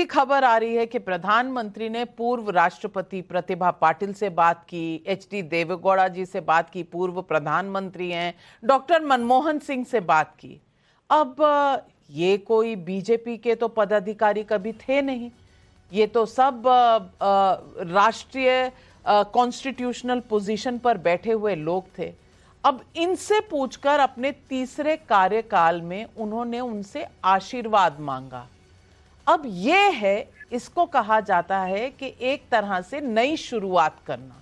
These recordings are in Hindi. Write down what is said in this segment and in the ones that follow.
भी खबर आ रही है कि प्रधानमंत्री ने पूर्व राष्ट्रपति प्रतिभा पाटिल से बात की, एचडी देवेगौड़ा जी से बात की, पूर्व प्रधानमंत्री हैं, डॉक्टर मनमोहन सिंह से बात की। अब ये कोई बीजेपी के तो पदाधिकारी कभी थे नहीं, ये तो सब राष्ट्रीय कॉन्स्टिट्यूशनल पोजीशन पर बैठे हुए लोग थे। अब इनसे पूछकर अपने तीसरे कार्यकाल में उन्होंने उनसे आशीर्वाद मांगा। अब ये है, इसको कहा जाता है कि एक तरह से नई शुरुआत करना।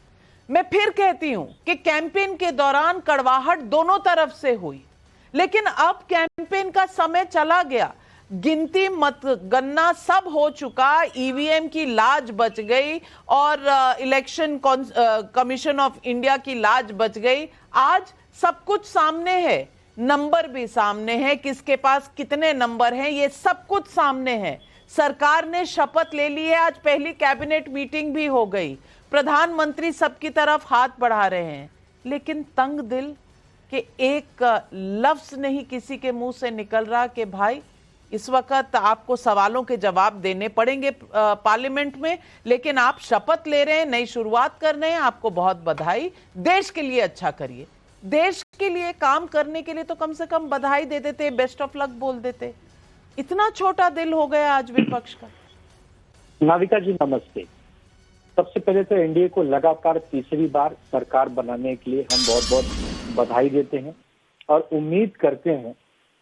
मैं फिर कहती हूं कि कैंपेन के दौरान कड़वाहट दोनों तरफ से हुई, लेकिन अब कैंपेन का समय चला गया, गिनती मतगणना सब हो चुका, ईवीएम की लाज बच गई और इलेक्शन कमीशन ऑफ इंडिया की लाज बच गई। आज सब कुछ सामने है, नंबर भी सामने है, किसके पास कितने नंबर हैं ये सब कुछ सामने है। सरकार ने शपथ ले ली है, आज पहली कैबिनेट मीटिंग भी हो गई, प्रधानमंत्री सबकी तरफ हाथ बढ़ा रहे हैं, लेकिन तंग दिल के एक लफ्ज नहीं किसी के मुंह से निकल रहा कि भाई इस वक्त आपको सवालों के जवाब देने पड़ेंगे पार्लियामेंट में, लेकिन आप शपथ ले रहे हैं, नई शुरुआत कर रहे हैं, आपको बहुत बधाई। देश के लिए अच्छा करिए, देश के लिए काम करने के लिए तो कम से कम बधाई दे देते, बेस्ट ऑफ लक बोल देते। इतना छोटा दिल हो गया आज विपक्ष का। नाविका जी नमस्ते। सबसे पहले तो एनडीए को लगातार तीसरी बार सरकार बनाने के लिए हम बहुत बहुत बधाई देते हैं और उम्मीद करते हैं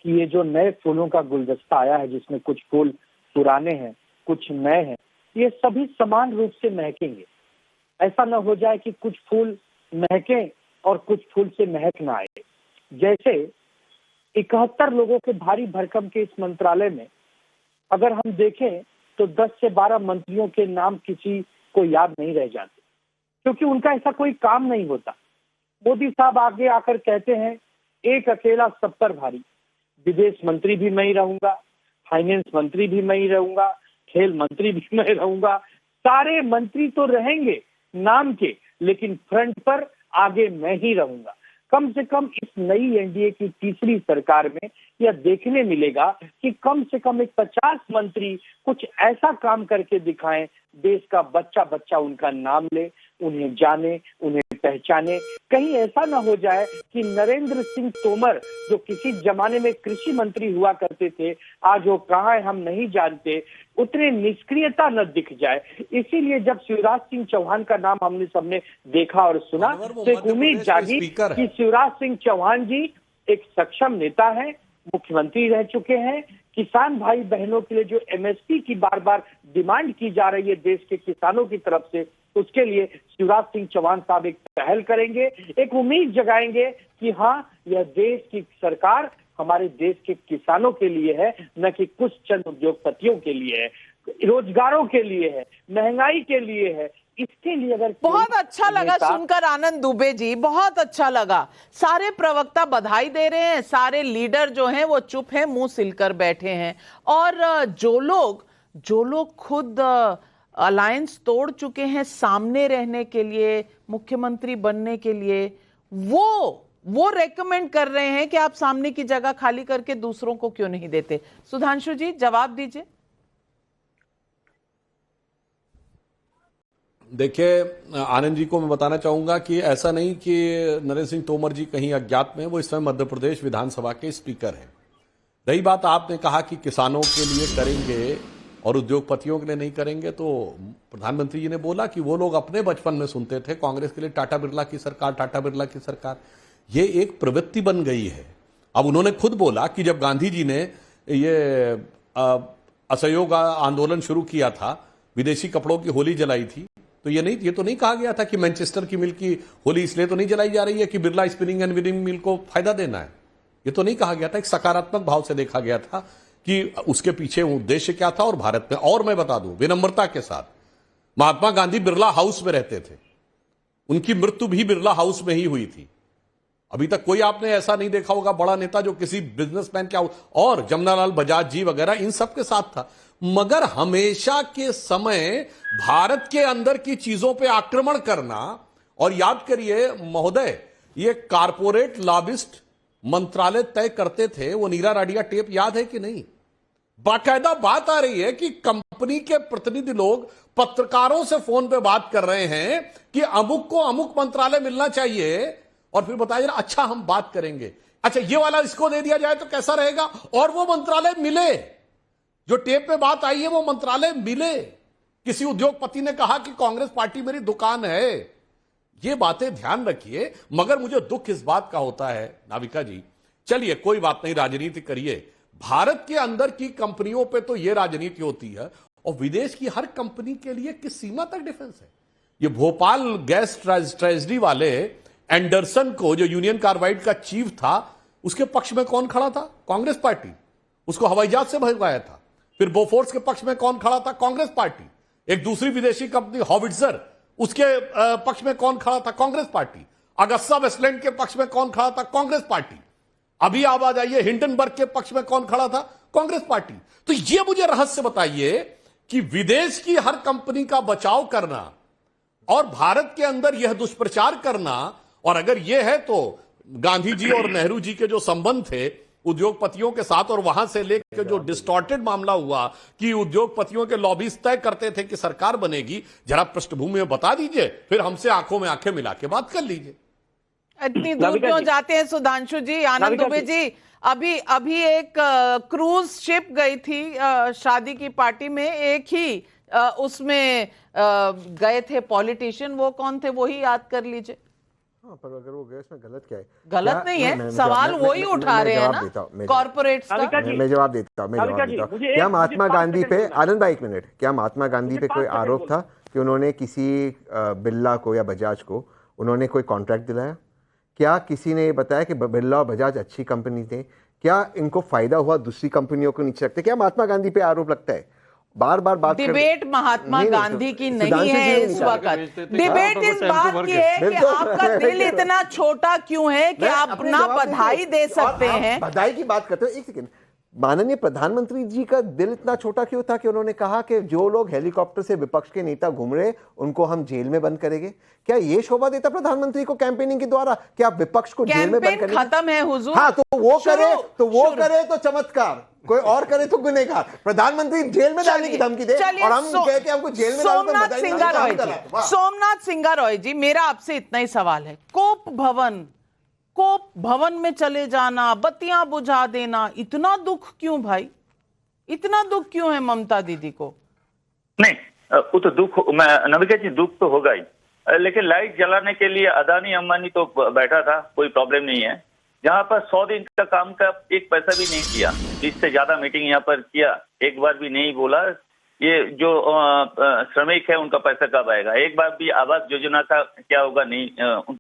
कि ये जो नए फूलों का गुलदस्ता आया है, जिसमें कुछ फूल पुराने हैं, कुछ नए हैं, ये सभी समान रूप से महकेंगे। ऐसा न हो जाए कि कुछ फूल महके और कुछ फूल से महक ना आए। जैसे 71 लोगों के भारी भरकम के इस मंत्रालय में अगर हम देखें तो 10 से 12 मंत्रियों के नाम किसी को याद नहीं रह जाते, क्योंकि उनका ऐसा कोई काम नहीं होता। मोदी साहब आगे आकर कहते हैं एक अकेला सब पर भारी, विदेश मंत्री भी मैं ही रहूंगा, फाइनेंस मंत्री भी मैं ही रहूंगा, खेल मंत्री भी मैं रहूंगा। सारे मंत्री तो रहेंगे नाम के, लेकिन फ्रंट पर आगे मैं ही रहूंगा। कम से कम इस नई एनडीए की तीसरी सरकार में यह देखने मिलेगा कि कम से कम एक 50 मंत्री कुछ ऐसा काम करके दिखाएं, देश का बच्चा बच्चा उनका नाम ले, उन्हें जाने, उन्हें पहचाने। कहीं ऐसा ना हो जाए कि नरेंद्र सिंह तोमर जो किसी जमाने में कृषि मंत्री हुआ करते थे, आज वो कहाँ है हम नहीं जानते, उतने निष्क्रियता न दिख जाए। इसीलिए जब शिवराज सिंह चौहान का नाम हमने सबने देखा और सुना तो एक उम्मीद जागी कि शिवराज सिंह चौहान जी एक सक्षम नेता है, मुख्यमंत्री रह चुके हैं। किसान भाई बहनों के लिए जो एमएसपी की बार बार डिमांड की जा रही है देश के किसानों की तरफ से, उसके लिए शिवराज सिंह चौहान साहब एक पहल करेंगे, एक उम्मीद जगाएंगे कि हाँ, यह देश की सरकार हमारे देश के किसानों के लिए है, न कि कुछ चंद उद्योगपतियों के लिए है, रोजगारों के लिए है, महंगाई के लिए है। इसके लिए अगर बहुत अच्छा लगा सुनकर आनंद दुबे जी, बहुत अच्छा लगा। सारे प्रवक्ता बधाई दे रहे हैं, सारे लीडर जो हैं वो चुप हैं, मुंह सिलकर बैठे हैं, और जो लोग खुद अलायंस तोड़ चुके हैं सामने रहने के लिए, मुख्यमंत्री बनने के लिए, वो रेकमेंड कर रहे हैं कि आप सामने की जगह खाली करके दूसरों को क्यों नहीं देते। सुधांशु जी जवाब दीजिए। देखिए आनंद जी को मैं बताना चाहूंगा कि ऐसा नहीं कि नरेंद्र सिंह तोमर जी कहीं अज्ञात में, वो इस समय मध्य प्रदेश विधानसभा के स्पीकर हैं। रही बात आपने कहा कि किसानों के लिए करेंगे और उद्योगपतियों के लिए नहीं करेंगे, तो प्रधानमंत्री जी ने बोला कि वो लोग अपने बचपन में सुनते थे कांग्रेस के लिए टाटा बिरला की सरकार, टाटा बिरला की सरकार। ये एक प्रवृत्ति बन गई है। अब उन्होंने खुद बोला कि जब गांधी जी ने ये असहयोग आंदोलन शुरू किया था, विदेशी कपड़ों की होली जलाई थी, तो ये तो नहीं कहा गया था कि मैनचेस्टर की मिल की होली इसलिए तो नहीं जलाई जा रही है कि बिरला स्पिनिंग एंड वीविंग मिल को फायदा देना है। ये तो नहीं कहा गया था। एक सकारात्मक भाव से देखा गया था कि उसके पीछे उद्देश्य क्या था और भारत में। और मैं बता दूं विनम्रता के साथ, महात्मा गांधी बिरला हाउस में रहते थे, उनकी मृत्यु भी बिरला हाउस में ही हुई थी। अभी तक कोई आपने ऐसा नहीं देखा होगा बड़ा नेता जो किसी बिजनेसमैन क्या, और जमनालाल बजाज जी वगैरह इन सब के साथ था। मगर हमेशा के समय भारत के अंदर की चीजों पे आक्रमण करना, और याद करिए महोदय, ये कारपोरेट लॉबिस्ट मंत्रालय तय करते थे। वो नीरा राडिया टेप याद है कि नहीं? बाकायदा बात आ रही है कि कंपनी के प्रतिनिधि लोग पत्रकारों से फोन पे बात कर रहे हैं कि अमुक को अमुक मंत्रालय मिलना चाहिए, और फिर बताया जा रहा अच्छा हम बात करेंगे। अच्छा, ये वाला इसको दे दिया जाए तो कैसा रहेगा, और वो मंत्रालय मिले, जो टेप पे बात आई है वो मंत्रालय मिले। किसी उद्योगपति ने कहा कि कांग्रेस पार्टी मेरी दुकान है। ये बातें ध्यान रखिए। मगर मुझे दुख इस बात का होता है नाविका जी, चलिए कोई बात नहीं, राजनीति करिए, भारत के अंदर की कंपनियों पे तो ये राजनीति होती है, और विदेश की हर कंपनी के लिए किस सीमा तक डिफेंस है। ये भोपाल गैस ट्रेजेडी वाले एंडरसन को, जो यूनियन कार्बाइड का चीफ था, उसके पक्ष में कौन खड़ा था? कांग्रेस पार्टी। उसको हवाई जहाज से भगवाया था। फिर बोफोर्स के पक्ष में कौन खड़ा था? कांग्रेस पार्टी। एक दूसरी विदेशी कंपनी हॉविट्जर, उसके पक्ष में कौन खड़ा था? कांग्रेस पार्टी। अगस्ता वेस्टलैंड के पक्ष में कौन खड़ा था? कांग्रेस पार्टी। अभी आप आ जाइए, हिंडनबर्ग के पक्ष में कौन खड़ा था? कांग्रेस पार्टी। तो ये मुझे रहस्य बताइए कि विदेश की हर कंपनी का बचाव करना और भारत के अंदर यह दुष्प्रचार करना, और अगर यह है तो गांधी जी और नेहरू जी के जो संबंध थे उद्योगपतियों के साथ, और वहां से लेकर जो डिस्टॉर्टेड मामला हुआ कि उद्योगपतियों के लॉबीज तय करते थे कि सरकार बनेगी, जरा पृष्ठभूमि में बता दीजिए, फिर हमसे आंखों में आंखें मिला के बात कर लीजिए। इतनी दूर क्यों जाते हैं सुधांशु जी? आनंद दुबे जी, अभी एक क्रूज शिप गई थी शादी की पार्टी में, एक ही उसमें गए थे पॉलिटिशियन, वो कौन थे वही याद कर लीजिए। हाँ, पर अगर वो गए इसमें गलत क्या है? गलत नहीं है, सवाल वही उठा रहे हैं ना कॉर्पोरेट्स का। मैं जवाब देता हूँ। क्या महात्मा गांधी पे, आनंद भाई एक मिनट, क्या महात्मा गांधी पे कोई आरोप था कि उन्होंने किसी बिरला को या बजाज को उन्होंने कोई कॉन्ट्रैक्ट दिलाया? क्या किसी ने ये बताया कि बिरला और बजाज अच्छी कंपनी थे? क्या इनको फायदा हुआ दूसरी कंपनियों को नीचे रखते? क्या महात्मा गांधी पे आरोप लगता है? बार बार बात डिबेट महात्मा गांधी की नहीं है इस वक्त। डिबेट इस बात की है कि आपका दिल इतना छोटा क्यों है कि आप ना बधाई दे सकते हैं। बधाई की बात करते हो, एक सेकंड। माननीय प्रधानमंत्री जी का दिल इतना छोटा क्यों था कि उन्होंने कहा कि जो लोग हेलीकॉप्टर से विपक्ष के नेता घूम रहे उनको हम जेल में बंद करेंगे? क्या ये शोभा देता प्रधानमंत्री को कैंपेनिंग के द्वारा कि आप विपक्ष को जेल में बंद करेंगे? खत्म है हुजूर। हाँ, तो वो करे तो चमत्कार, कोई और करे तो गुनहगार। प्रधानमंत्री जेल में डालने की धमकी दे और हम कहे कि हमको जेल में डालना। सोमनाथ सिंह रॉय जी, मेरा आपसे इतना ही सवाल है, कोप भवन में चले जाना, बत्तियां बुझा देना, इतना दुख क्यों भाई? इतना दुख क्यों है ममता दीदी को? नहीं, वो तो दुख, नविका जी, दुख तो होगा ही, लेकिन लाइट जलाने के लिए अदानी अंबानी तो बैठा था, कोई प्रॉब्लम नहीं है। जहां पर 100 दिन का काम का एक पैसा भी नहीं किया, इससे ज्यादा मीटिंग यहाँ पर किया, एक बार भी नहीं बोला ये जो श्रमिक है उनका पैसा कब आएगा, एक बार भी आवास योजना का क्या होगा नहीं